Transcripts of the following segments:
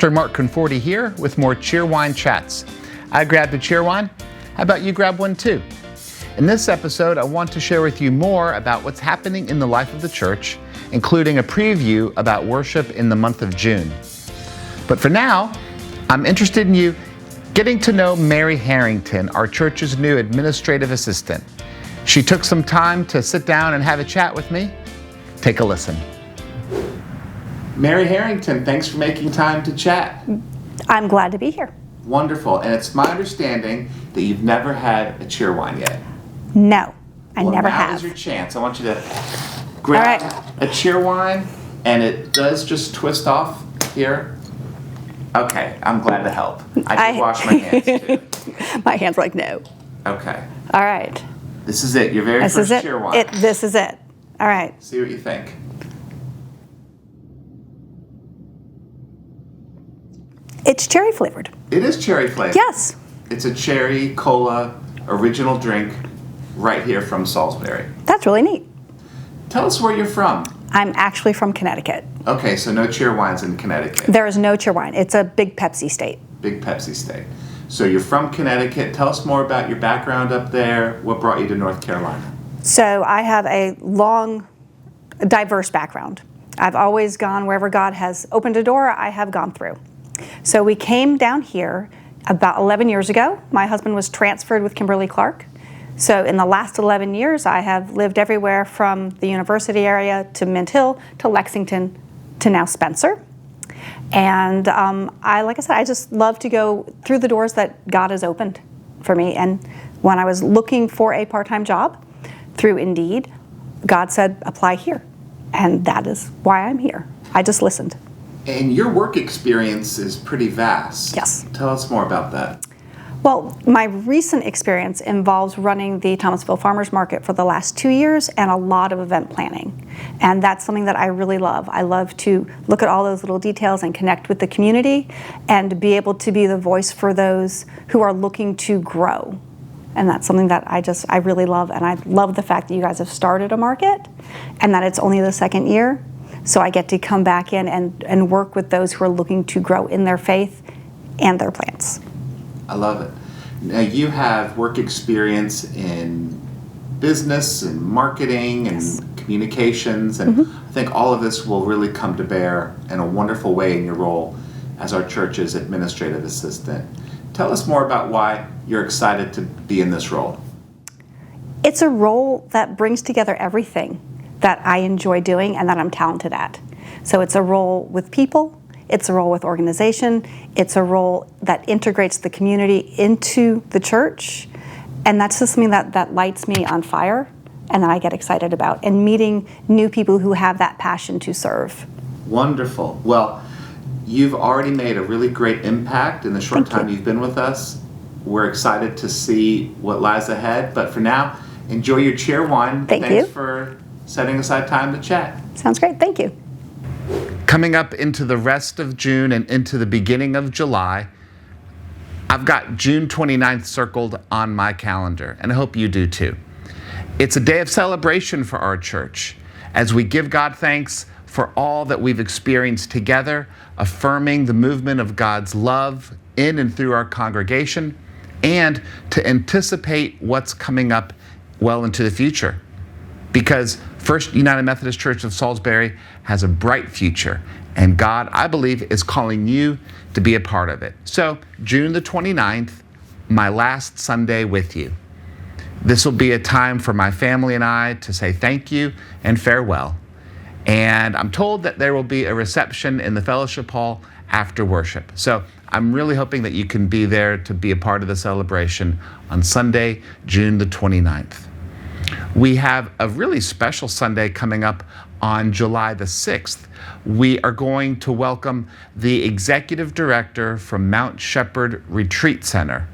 Pastor Mark Conforti here with more Cheerwine Chats. I grabbed a Cheerwine. How about you grab one too? In this episode, I want to share with you more about what's happening in the life of the church, including a preview about worship in the month of June. But for now, I'm interested in you getting to know Mary Herrington, our church's new administrative assistant. She took some time to sit down and have a chat with me. Take a listen. Mary Herrington, thanks for making time to chat. I'm glad to be here. Wonderful. And it's my understanding that you've never had a Cheerwine yet. No, I never have. Now is your chance. I want you to grab a Cheerwine, and it does just twist off here. Okay, I'm glad to help. I did wash my hands too. My hands are like, no. Okay. All right. This is it, your very first Cheerwine. This is it. All right. See what you think. It's cherry flavored. It is cherry flavored. Yes. It's a cherry cola original drink right here from Salisbury. That's really neat. Tell us where you're from. I'm actually from Connecticut. Okay, so no Cheerwines in Connecticut. There is no Cheerwine. It's a big Pepsi state. Big Pepsi state. So you're from Connecticut. Tell us more about your background up there. What brought you to North Carolina? So I have a long, diverse background. I've always gone wherever God has opened a door, I have gone through. So we came down here about 11 years ago. My husband was transferred with Kimberly-Clark. So in the last 11 years, I have lived everywhere from the university area to Mint Hill to Lexington to now Spencer. And like I said, I just love to go through the doors that God has opened for me. And when I was looking for a part-time job through Indeed, God said, apply here. And that is why I'm here. I just listened. And your work experience is pretty vast. Yes. Tell us more about that. Well, my recent experience involves running the Thomasville Farmers Market for the last 2 years and a lot of event planning. And that's something that I really love. I love to look at all those little details and connect with the community and be able to be the voice for those who are looking to grow. And that's something that I really love. And I love the fact that you guys have started a market and that it's only the second year. So I get to come back in and work with those who are looking to grow in their faith and their plants. I love it. Now you have work experience in business and marketing and communications, and I think all of this will really come to bear in a wonderful way in your role as our church's administrative assistant. Tell us more about why you're excited to be in this role. It's a role that brings together everything that I enjoy doing and that I'm talented at. So it's a role with people, it's a role with organization, it's a role that integrates the community into the church, and that's just something that lights me on fire and that I get excited about, and meeting new people who have that passion to serve. Wonderful. Well, you've already made a really great impact in the short time you've been with us. We're excited to see what lies ahead, but for now, enjoy your Cheerwine. Thanks for setting aside time to chat. Sounds great. Thank you. Coming up into the rest of June and into the beginning of July, I've got June 29th circled on my calendar, and I hope you do too. It's a day of celebration for our church as we give God thanks for all that we've experienced together, affirming the movement of God's love in and through our congregation, and to anticipate what's coming up well into the future. Because First United Methodist Church of Salisbury has a bright future, and God, I believe, is calling you to be a part of it. So, June the 29th, my last Sunday with you. This will be a time for my family and I to say thank you and farewell. And I'm told that there will be a reception in the fellowship hall after worship. So, I'm really hoping that you can be there to be a part of the celebration on Sunday, June the 29th. We have a really special Sunday coming up on July the 6th. We are going to welcome the executive director from Mount Shepherd Retreat Center.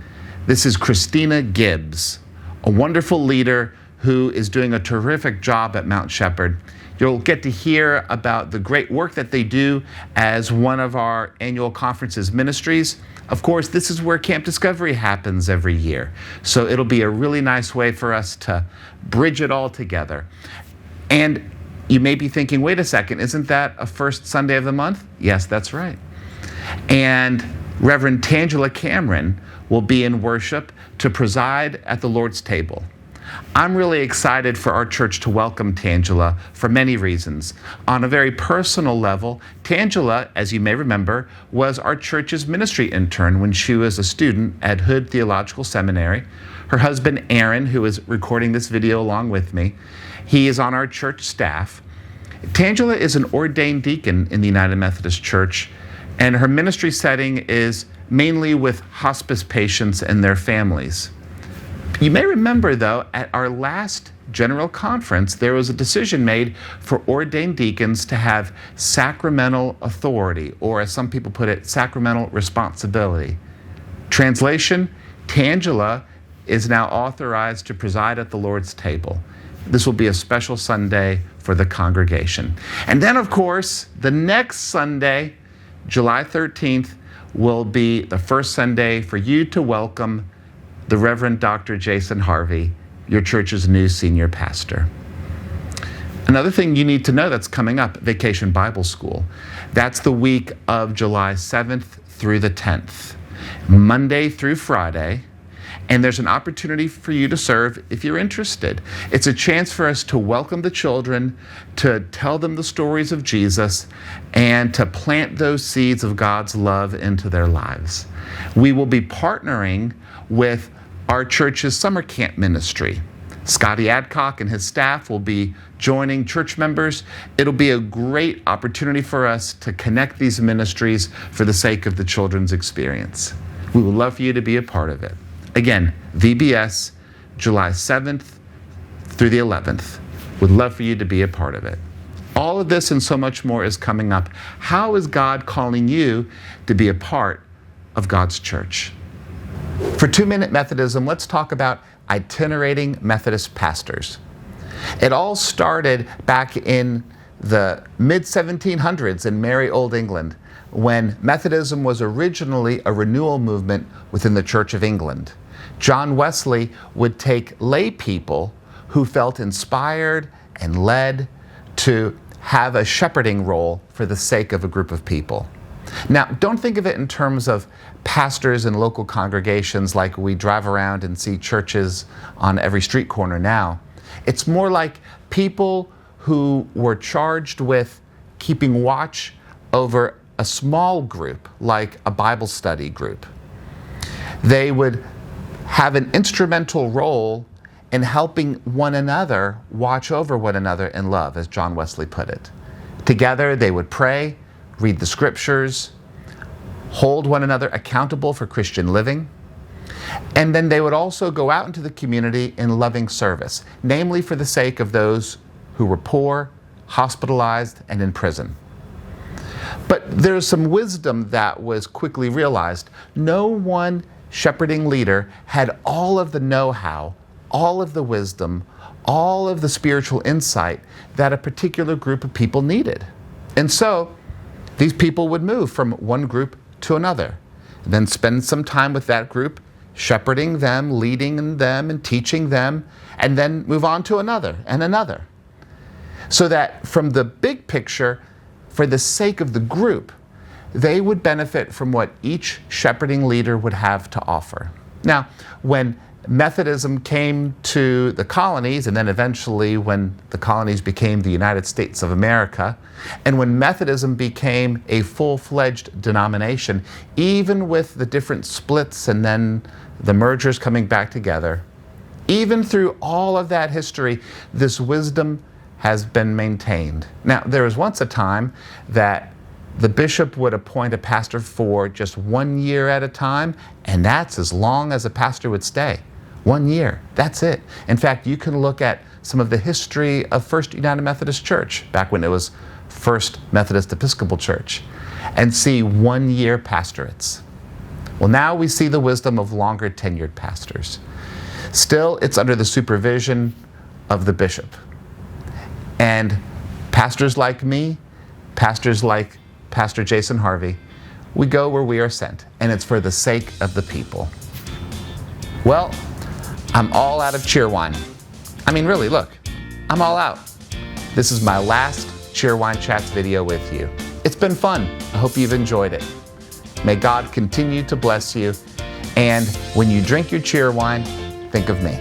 This is Christina Gibbs, a wonderful leader who is doing a terrific job at Mount Shepherd. You'll get to hear about the great work that they do as one of our annual conferences ministries. Of course, this is where Camp Discovery happens every year. So it'll be a really nice way for us to bridge it all together. And you may be thinking, wait a second, isn't that a first Sunday of the month? Yes, that's right. And Reverend Tangela Cameron will be in worship to preside at the Lord's table. I'm really excited for our church to welcome Tangela for many reasons. On a very personal level, Tangela, as you may remember, was our church's ministry intern when she was a student at Hood Theological Seminary. Her husband, Aaron, who is recording this video along with me, he is on our church staff. Tangela is an ordained deacon in the United Methodist Church, and her ministry setting is mainly with hospice patients and their families. You may remember, though, at our last general conference, there was a decision made for ordained deacons to have sacramental authority, or as some people put it, sacramental responsibility. Translation, Tangela is now authorized to preside at the Lord's table. This will be a special Sunday for the congregation. And then, of course, the next Sunday, July 13th, will be the first Sunday for you to welcome the Reverend Dr. Jason Harvey, your church's new senior pastor. Another thing you need to know that's coming up, Vacation Bible School. That's the week of July 7th through the 10th, Monday through Friday. And there's an opportunity for you to serve if you're interested. It's a chance for us to welcome the children, to tell them the stories of Jesus, and to plant those seeds of God's love into their lives. We will be partnering with our church's summer camp ministry. Scotty Adcock and his staff will be joining church members. It'll be a great opportunity for us to connect these ministries for the sake of the children's experience. We would love for you to be a part of it. Again, VBS, July 7th through the 11th. Would love for you to be a part of it. All of this and so much more is coming up. How is God calling you to be a part of God's church? For 2 Minute Methodism, let's talk about itinerating Methodist pastors. It all started back in the mid-1700s in merry old England, when Methodism was originally a renewal movement within the Church of England. John Wesley would take lay people who felt inspired and led to have a shepherding role for the sake of a group of people. Now, don't think of it in terms of pastors in local congregations like we drive around and see churches on every street corner now. It's more like people who were charged with keeping watch over a small group, like a Bible study group. They would have an instrumental role in helping one another watch over one another in love, as John Wesley put it. Together, they would pray, read the scriptures, hold one another accountable for Christian living, and then they would also go out into the community in loving service, namely for the sake of those who were poor, hospitalized, and in prison. But there's some wisdom that was quickly realized. No one shepherding leader had all of the know-how, all of the wisdom, all of the spiritual insight that a particular group of people needed. And so these people would move from one group to another, and then spend some time with that group, shepherding them, leading them, and teaching them, and then move on to another and another. So that from the big picture, for the sake of the group, they would benefit from what each shepherding leader would have to offer. Now, when Methodism came to the colonies, and then eventually when the colonies became the United States of America, and when Methodism became a full-fledged denomination, even with the different splits and then the mergers coming back together, even through all of that history, this wisdom has been maintained. Now, there was once a time that the bishop would appoint a pastor for just 1 year at a time, and that's as long as a pastor would stay. 1 year, that's it. In fact, you can look at some of the history of First United Methodist Church, back when it was First Methodist Episcopal Church, and see 1 year pastorates. Well, now we see the wisdom of longer tenured pastors. Still, it's under the supervision of the bishop. And pastors like me, pastors like Pastor Jason Harvey, we go where we are sent, and it's for the sake of the people. Well, I'm all out of Cheerwine. I mean, really, look, I'm all out. This is my last Cheerwine Chats video with you. It's been fun. I hope you've enjoyed it. May God continue to bless you. And when you drink your cheer wine, think of me.